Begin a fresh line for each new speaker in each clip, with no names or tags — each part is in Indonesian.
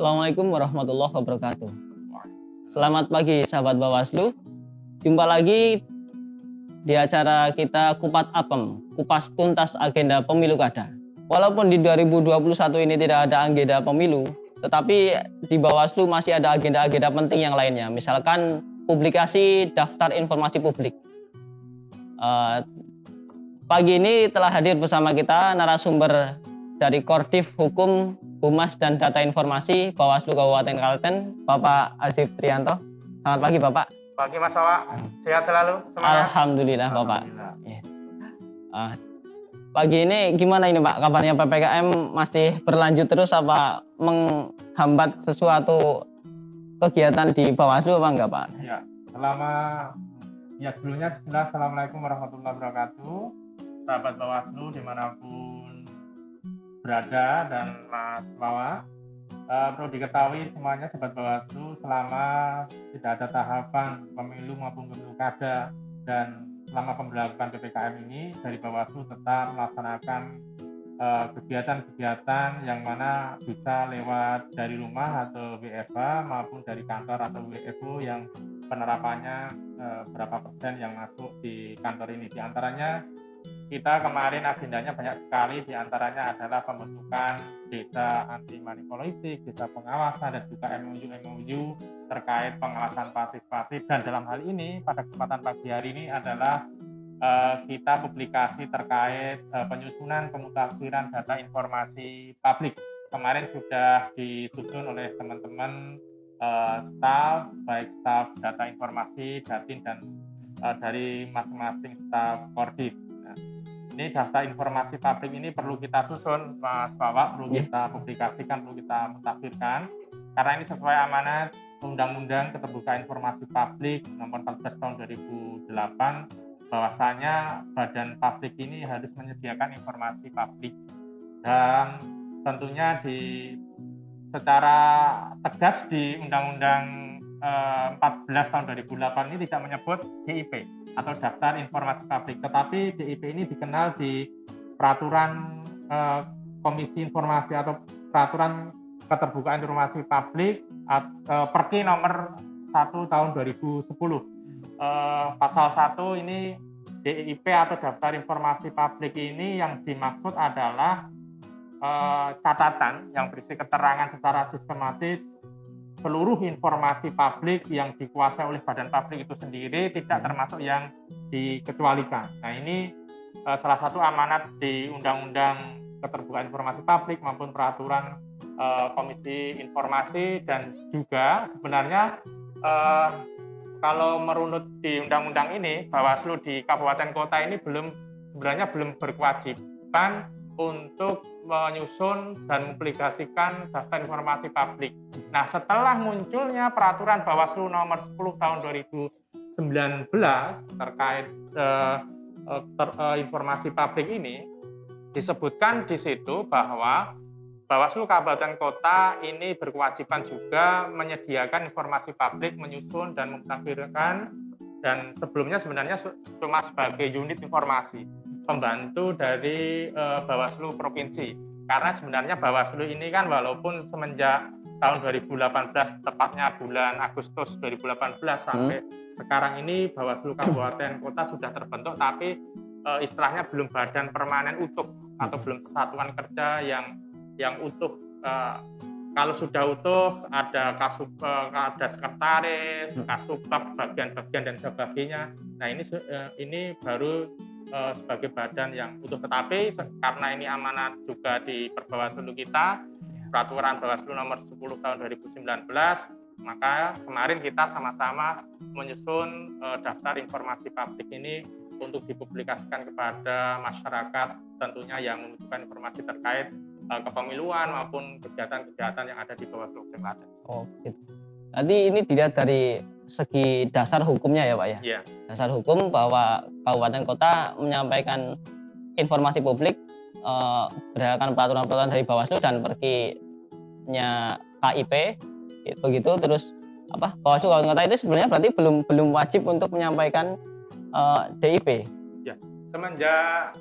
Assalamualaikum warahmatullahi wabarakatuh. Selamat pagi sahabat Bawaslu. Jumpa lagi di acara kita Kupat Apem, kupas tuntas agenda pemilu kada. Walaupun di 2021 ini tidak ada agenda pemilu, tetapi di Bawaslu masih ada agenda-agenda penting yang lainnya. Misalkan publikasi daftar informasi publik. Pagi ini telah hadir bersama kita narasumber dari Kordif Hukum, Humas dan Data Informasi Bawaslu Kabupaten Klaten, Bapak Asif Trianto. Selamat pagi Bapak.
Pagi Mas Wawa, sehat selalu. Semangat.
Alhamdulillah Bapak. Pagi ini gimana ini Pak? Kabarnya PPKM masih berlanjut terus apa menghambat sesuatu kegiatan di Bawaslu apa enggak Pak?
Ya, sebelumnya bismillah, assalamualaikum warahmatullahi wabarakatuh. Sahabat Bawaslu dimanapun berada dan Mas Wawa, perlu diketahui semuanya sahabat Bawaslu, selama tidak ada tahapan pemilu maupun pemilu kada dan selama pemberlakuan PPKM ini, dari Bawaslu tetap melaksanakan kegiatan-kegiatan yang mana bisa lewat dari rumah atau WFH maupun dari kantor atau WFO yang penerapannya berapa persen yang masuk di kantor ini. Di antaranya kita kemarin agendanya banyak sekali, di antaranya adalah pembentukan desa anti money politik, desa pengawasan, dan juga MOU terkait pengawasan pasif-pasif. Dan dalam hal ini pada kesempatan pagi hari ini adalah kita publikasi terkait penyusunan pemutakhiran data informasi publik. Kemarin sudah disusun oleh teman-teman staf, baik staf data informasi, Datin, dan dari masing-masing staf Kordif. Ini data informasi publik ini perlu kita susun, Mas Wawa, perlu kita publikasikan, perlu kita mutakhirkan, karena ini sesuai amanat Undang-Undang Keterbukaan Informasi Publik Nomor 14 Tahun 2008, bahwasanya badan publik ini harus menyediakan informasi publik, dan tentunya secara tegas di Undang-Undang 14 tahun 2008 ini tidak menyebut DIP atau daftar informasi publik, tetapi DIP ini dikenal di peraturan Komisi Informasi atau peraturan keterbukaan informasi publik Perki nomor 1 tahun 2010. Pasal 1 ini DIP atau daftar informasi publik ini yang dimaksud adalah catatan yang berisi keterangan secara sistematis seluruh informasi publik yang dikuasai oleh badan publik itu sendiri, tidak termasuk yang dikecualikan. Nah, ini salah satu amanat di Undang-Undang Keterbukaan Informasi Publik maupun peraturan Komisi Informasi. Dan juga sebenarnya kalau merunut di undang-undang ini, Bawaslu di kabupaten kota ini sebenarnya belum berkewajiban untuk menyusun dan mempublikasikan daftar informasi publik. Nah, setelah munculnya peraturan Bawaslu nomor 10 tahun 2019 terkait informasi publik ini, disebutkan di situ bahwa Bawaslu Kabupaten Kota ini berkewajiban juga menyediakan informasi publik, menyusun dan memutakhirkan, dan sebelumnya sebenarnya cuma sebagai unit informasi pembantu dari Bawaslu Provinsi. Karena sebenarnya Bawaslu ini kan walaupun semenjak tahun 2018, tepatnya bulan Agustus 2018 sampai sekarang ini Bawaslu Kabupaten Kota sudah terbentuk, tapi istilahnya belum badan permanen utuh atau belum satuan kerja yang utuh. Kalau sudah utuh ada ada sekretaris, kasubag, bagian-bagian dan sebagainya. Nah, ini baru sebagai badan yang utuh, tetapi karena ini amanat juga di Perbawaslu kita, peraturan Bawaslu nomor 10 tahun 2019, maka kemarin kita sama-sama menyusun daftar informasi publik ini untuk dipublikasikan kepada masyarakat tentunya yang membutuhkan informasi terkait kepemiluan maupun kegiatan-kegiatan yang ada di Bawaslu Klaten.
Oh, gitu. Nanti ini dilihat dari segi dasar hukumnya ya Pak ya?
Iya.
Dasar hukum bahwa kabupaten kota menyampaikan informasi publik berdasarkan peraturan-peraturan dari Bawaslu dan perkinya KIP, begitu. Terus Bawaslu kabupaten kota itu sebenarnya berarti belum wajib untuk menyampaikan DIP.
Ya, semenjak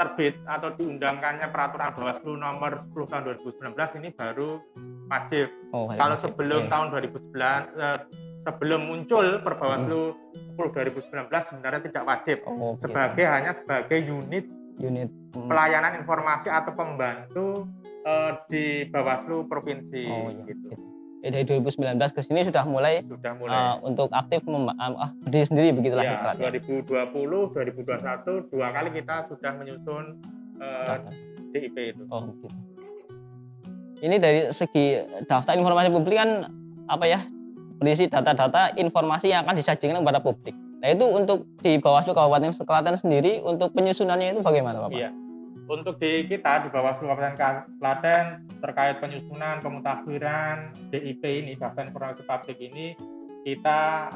terbit atau diundangkannya peraturan Bawaslu nomor 10 tahun 2019 ini baru wajib.
Oh,
Kalau
wajib.
sebelum
Oke.
tahun 2009, sebelum muncul Perbawaslu 10 2019 sebenarnya tidak wajib,
Oh, begitu.
hanya sebagai unit
Unit
pelayanan informasi atau pembantu di Bawaslu provinsi.
Oh iya.
Gitu.
Dari 2019 ke sini sudah mulai untuk aktif berdiri sendiri begitulah
Ya,
ibaratnya.
2020, 2021 2 kali kita sudah menyusun DIP itu.
Oh gitu. Ini dari segi daftar informasi publik kan berisi data-data informasi yang akan disajikan kepada publik. Nah itu untuk di Bawaslu Kabupaten Klaten sendiri untuk penyusunannya itu bagaimana Bapak?
Iya. Untuk di kita di Bawaslu Kabupaten Klaten terkait penyusunan pemutakhiran DIP ini, daftar informasi publik ini, kita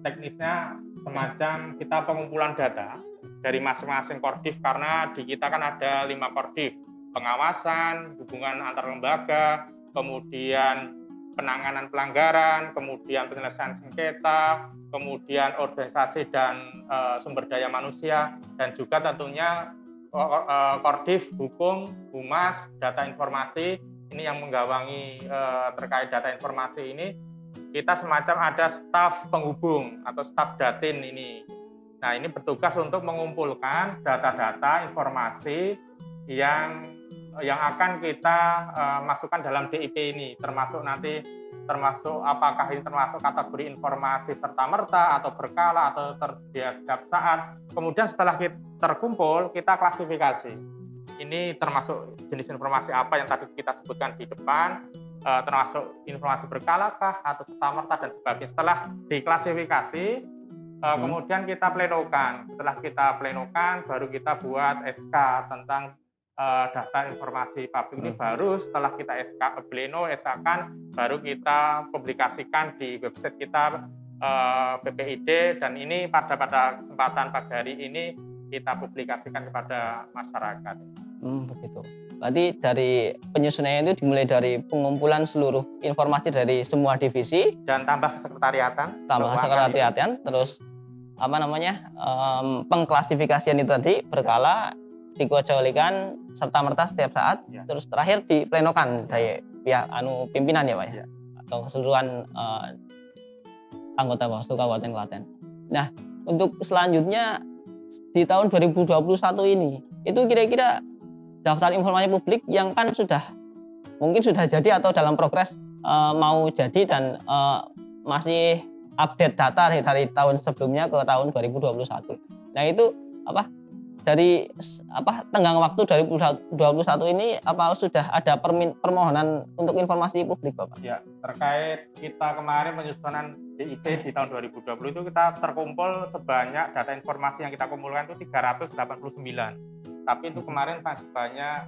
teknisnya semacam kita pengumpulan data dari masing-masing Kordif, karena di kita kan ada 5 Kordif, pengawasan, hubungan antar lembaga, kemudian penanganan pelanggaran, kemudian penyelesaian sengketa, kemudian organisasi dan sumber daya manusia, dan juga tentunya Kordif, Hukum, Humas, Data Informasi. Ini yang menggawangi terkait data informasi ini. Kita semacam ada staf penghubung atau staf datin ini. Nah, ini bertugas untuk mengumpulkan data-data informasi yang akan kita masukkan dalam DIP ini, termasuk apakah ini termasuk kategori informasi serta-merta atau berkala atau tersedia setiap saat. Kemudian setelah terkumpul, kita klasifikasi. Ini termasuk jenis informasi apa yang tadi kita sebutkan di depan, termasuk informasi berkalakah atau serta-merta dan sebagainya. Setelah diklasifikasi, kemudian kita plenokan. Setelah kita plenokan, baru kita buat SK tentang daftar informasi publik ini. Baru setelah kita pleno, SK-kan, baru kita publikasikan di website kita BPID, dan ini pada kesempatan pagi hari ini kita publikasikan kepada masyarakat.
Begitu. Berarti dari penyusunannya itu dimulai dari pengumpulan seluruh informasi dari semua divisi
dan tambah sekretariatan,
terus pengklasifikasian itu tadi berkala, dikecualikan serta merta setiap saat, terus terakhir diplenokan dari pihak pimpinan ya Pak ya, atau keseluruhan anggota Bawaslu Kabupaten Klaten. Nah, untuk selanjutnya di tahun 2021 ini, itu kira-kira daftar informasi publik yang kan mungkin sudah jadi atau dalam progres mau jadi dan masih update data dari tahun sebelumnya ke tahun 2021. Nah itu dari tenggang waktu 2021 ini sudah ada permohonan untuk informasi publik Bapak?
Ya, terkait kita kemarin penyusunan DIP di tahun 2020 itu kita terkumpul sebanyak data informasi yang kita kumpulkan itu 389. Tapi itu kemarin masih banyak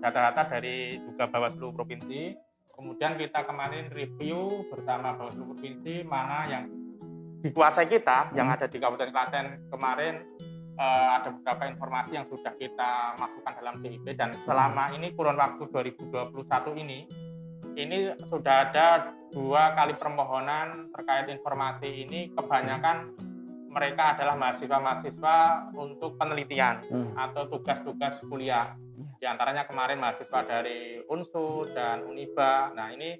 data-data dari juga Bawaslu Provinsi. Kemudian kita kemarin review bersama Bawaslu Provinsi mana yang dikuasai kita, yang ada di Kabupaten Klaten. Kemarin ada beberapa informasi yang sudah kita masukkan dalam DIP, dan selama ini kurun waktu 2021 ini sudah ada 2 kali permohonan terkait informasi ini. Kebanyakan mereka adalah mahasiswa-mahasiswa untuk penelitian atau tugas-tugas kuliah. Di antaranya kemarin mahasiswa dari UNSUR dan UNIBA. Nah ini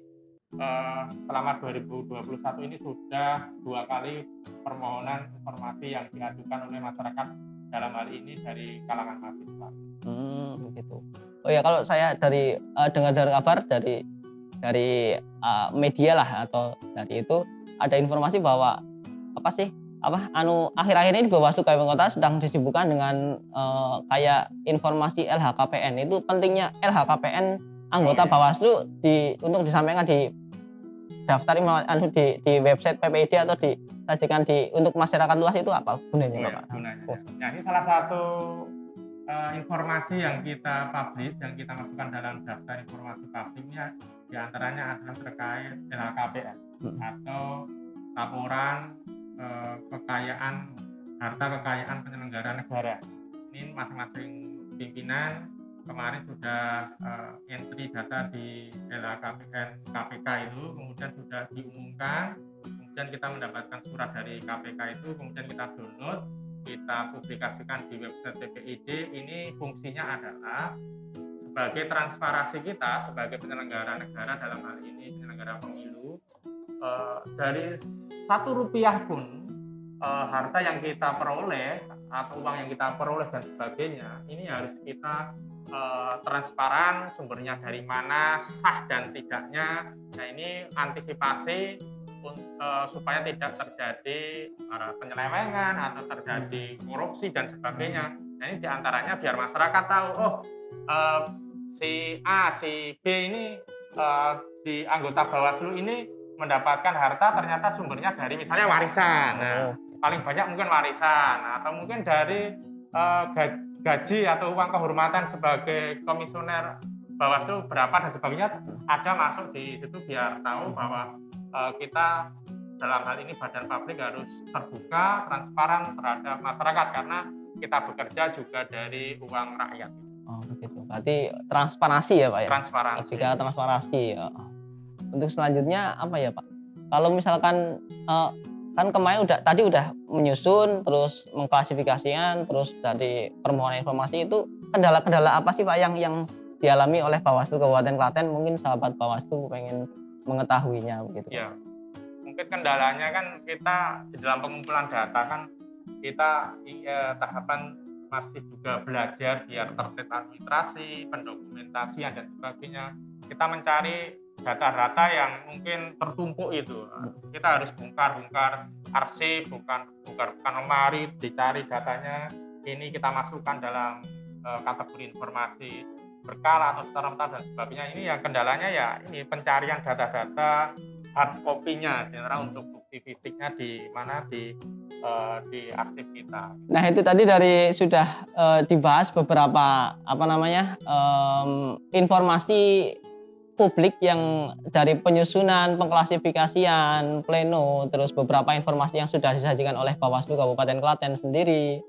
selama 2021 ini sudah 2 kali permohonan informasi yang diajukan oleh masyarakat, dalam hal ini dari kalangan mahasiswa.
Begitu. Oh ya, kalau saya dengar kabar dari media lah atau dari itu ada informasi bahwa akhir-akhir ini Bawaslu Kabupaten Kota sedang disibukkan dengan kayak informasi LHKPN. Itu pentingnya LHKPN anggota Bawaslu untuk disampaikan di daftar di website PPID atau disajikan untuk masyarakat luas, itu apa gunanya Bapak?
Gunanya. Nah, ini salah satu informasi yang kita publish, yang kita masukkan dalam daftar informasi publiknya, diantaranya adalah terkait LHKPN atau laporan harta kekayaan penyelenggara negara. Ini masing-masing pimpinan kemarin sudah entry data di LHKPN KPK itu, kemudian sudah diumumkan, kemudian kita mendapatkan surat dari KPK itu, kemudian kita download, kita publikasikan di website PPID. Ini fungsinya adalah sebagai transparansi kita sebagai penyelenggara negara, dalam hal ini penyelenggara pemilu, dari Rp1 pun harta yang kita peroleh atau uang yang kita peroleh dan sebagainya, ini harus kita transparan, sumbernya dari mana, sah dan tidaknya. Nah, ini antisipasi supaya tidak terjadi penyelewengan atau terjadi korupsi dan sebagainya. Nah, ini diantaranya biar masyarakat tahu, si A, si B ini di anggota Bawaslu ini mendapatkan harta ternyata sumbernya dari misalnya warisan. Nah, paling banyak mungkin warisan, atau mungkin dari gaji atau uang kehormatan sebagai komisioner Bawaslu berapa dan sebagainya, ada masuk di situ biar tahu bahwa kita dalam hal ini badan publik harus terbuka, transparan terhadap masyarakat karena kita bekerja juga dari uang rakyat.
Oh begitu. Berarti transparansi ya Pak ya?
Transparansi.
Jika transparansi. Untuk selanjutnya apa ya Pak? Kalau misalkan kan kemarin tadi udah menyusun, terus mengklasifikasikan, terus dari permohonan informasi itu kendala-kendala apa sih Pak yang dialami oleh Bawaslu Kabupaten Klaten? Mungkin sahabat Bawaslu pengen mengetahuinya begitu.
Ya, mungkin kendalanya kan kita di dalam pengumpulan data kan kita tahapan masih juga belajar biar tertib administrasi, pendokumentasian dan sebagainya. Kita mencari data-data yang mungkin tertumpuk itu. Kita harus bongkar arsip, bukan lemari, dicari datanya. Ini kita masukkan dalam kategori informasi berkala atau secara dan sebagainya. Ini yang kendalanya ya ini pencarian data-data hard copy-nya, untuk bukti fisiknya di mana di arsip kita.
Nah itu tadi sudah dibahas beberapa informasi publik yang dari penyusunan, pengklasifikasian, pleno, terus beberapa informasi yang sudah disajikan oleh Bawaslu Kabupaten Klaten sendiri.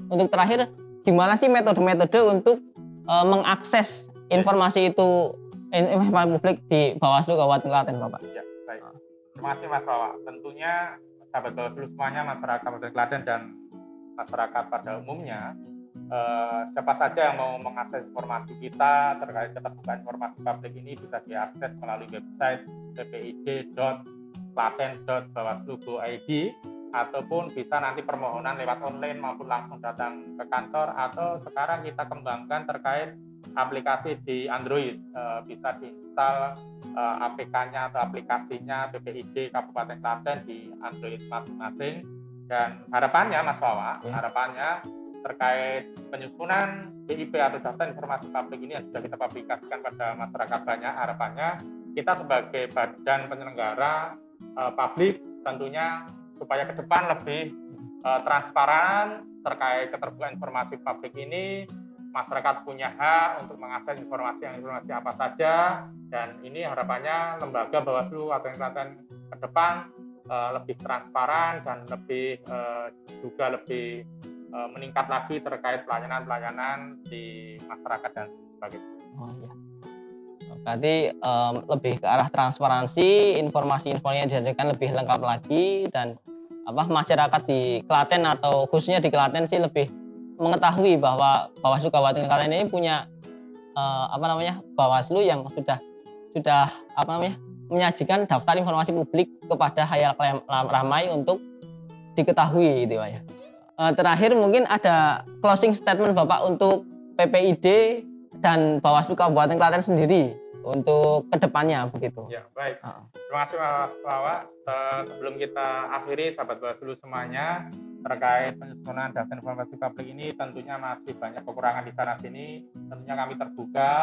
Untuk terakhir, gimana sih metode-metode untuk mengakses informasi itu, informasi publik di Bawaslu Kabupaten Klaten, Bapak?
Ya, baik. Terima kasih Mas Wawa. Tentunya sahabat Bawaslu semuanya, masyarakat Kabupaten Klaten dan masyarakat pada umumnya, siapa saja yang mau mengakses informasi kita terkait keterbukaan informasi publik ini bisa diakses melalui website ppid.klaten.bawaslu.go.id ataupun bisa nanti permohonan lewat online maupun langsung datang ke kantor, atau sekarang kita kembangkan terkait aplikasi di Android, bisa diinstal APK-nya atau aplikasinya PPID Kabupaten Klaten di Android masing-masing. Dan harapannya Mas Wawa, harapannya terkait penyusunan BIP atau daftar informasi publik ini yang sudah kita publikasikan pada masyarakat banyak, harapannya kita sebagai badan penyelenggara publik tentunya supaya ke depan lebih transparan terkait keterbukaan informasi publik ini. Masyarakat punya hak untuk mengakses informasi apa saja, dan ini harapannya lembaga Bawaslu atau Klaten ke depan lebih transparan dan lebih meningkat lagi terkait pelayanan di masyarakat dan sebagainya.
Oh iya. Berarti lebih ke arah transparansi, informasi-informasi yang disajikan lebih lengkap lagi, dan masyarakat di Klaten atau khususnya di Klaten sih lebih mengetahui bahwa Bawaslu Kabupaten Klaten ini punya Bawaslu yang sudah menyajikan daftar informasi publik kepada khalayak ramai untuk diketahui gitu Pak ya. Terakhir mungkin ada closing statement Bapak untuk PPID dan Bawaslu Kabupaten Klaten sendiri untuk kedepannya begitu.
Ya, baik. Terima kasih Mas Wawa. Sebelum kita akhiri, sahabat Bawaslu semuanya, terkait penyusunan daftar informasi publik ini tentunya masih banyak kekurangan di sana sini. Tentunya kami terbuka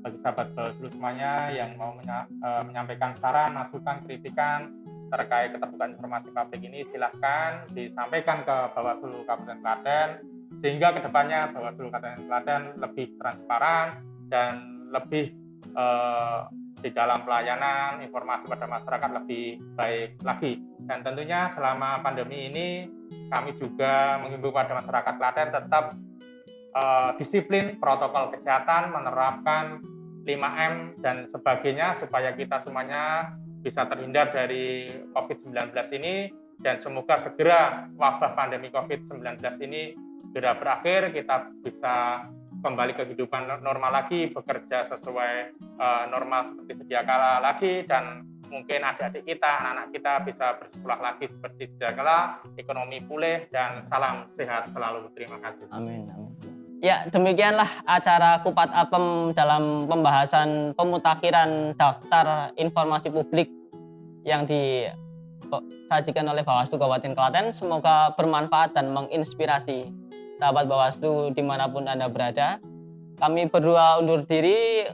bagi sahabat Bawaslu semuanya yang mau menyampaikan saran, masukan, kritikan terkait keterbukaan informasi publik ini, silahkan disampaikan ke Bawaslu Kabupaten Klaten sehingga kedepannya Bawaslu Kabupaten Klaten lebih transparan dan lebih di dalam pelayanan informasi pada masyarakat lebih baik lagi. Dan tentunya selama pandemi ini kami juga menghimbau pada masyarakat Klaten tetap disiplin protokol kesehatan, menerapkan 5M dan sebagainya supaya kita semuanya bisa terhindar dari COVID-19 ini, dan semoga segera wabah pandemi COVID-19 ini segera berakhir, kita bisa kembali ke kehidupan normal lagi, bekerja sesuai normal seperti sedia kala lagi, dan mungkin adik-adik kita, anak-anak kita bisa bersekolah lagi seperti sedia kala, ekonomi pulih, dan salam sehat selalu. Terima kasih.
Amin, amin. Ya, demikianlah acara Kupat Apem dalam pembahasan pemutakhiran daftar informasi publik yang disajikan oleh Bawaslu Kabupaten Klaten. Semoga bermanfaat dan menginspirasi sahabat Bawaslu dimanapun Anda berada. Kami berdua undur diri.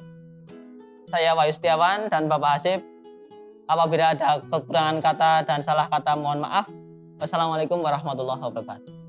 Saya Wahyu Setiawan dan Bapak Hasib. Apabila ada kekurangan kata dan salah kata, mohon maaf. Wassalamualaikum warahmatullahi wabarakatuh.